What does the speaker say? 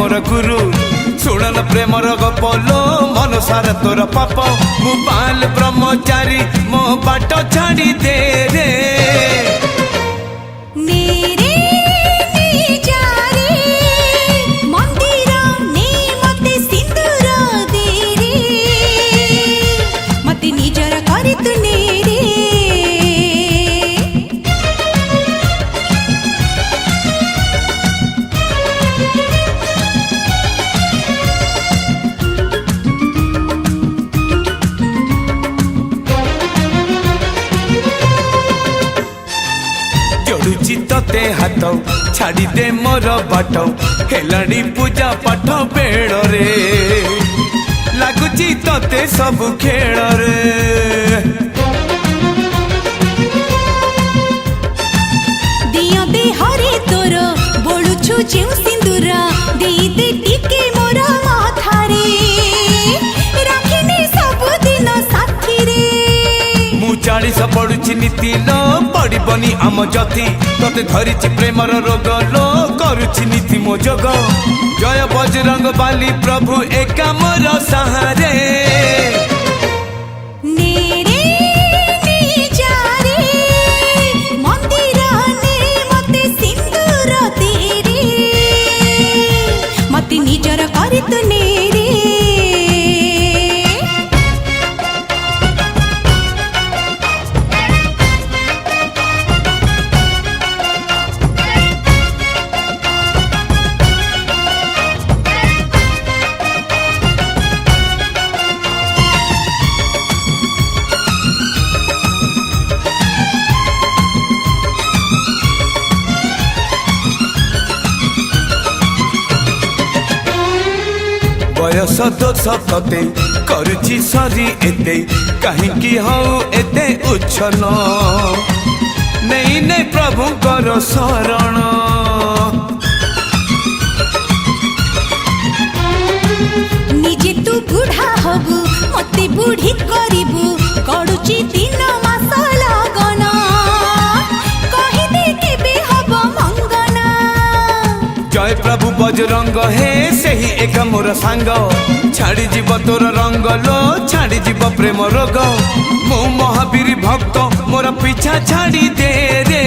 मोर गुरु सुनल प्रेमर गपलो मन सारा तोर पाप मु बाल ब्रह्मचारी मो बाट छाड़ी दे रे तते हाथ छाड़ी दे मोर बाट हेलाड़ी पूजा पाठ बेड़ रे लगुची तते सब खेल रे दिया दे हरे तोर बोलुछु जेउ सिंदूरा दे दे टिके मोर माथा रे राखिने सब दिन साथी रे मु 40 पड़ुछि नीति लो पड़बनी आम जति तते धरिछि प्रेमर रोग लो करुछि नीति मो जोग जय बजरंग बाली प्रभु एका मोर सहारे निजर करी तू नेरे बयस दोष तते करुछि सरी एते कहीं हऊ एते उछल नहीं नहीं प्रभु कर शरण निजे तू बुढ़ा हबु मते बुढ़ी करिबु करूछि दिन मास लगन कहि दे केबे हब मंगना जय प्रभु बजरंग हे सही एक मोर सांग छाड़ी जीव तोर रंग लो छाड़ी जीव प्रेम रोग मु महावीर भक्त मोर पीछा छाड़ी दे रे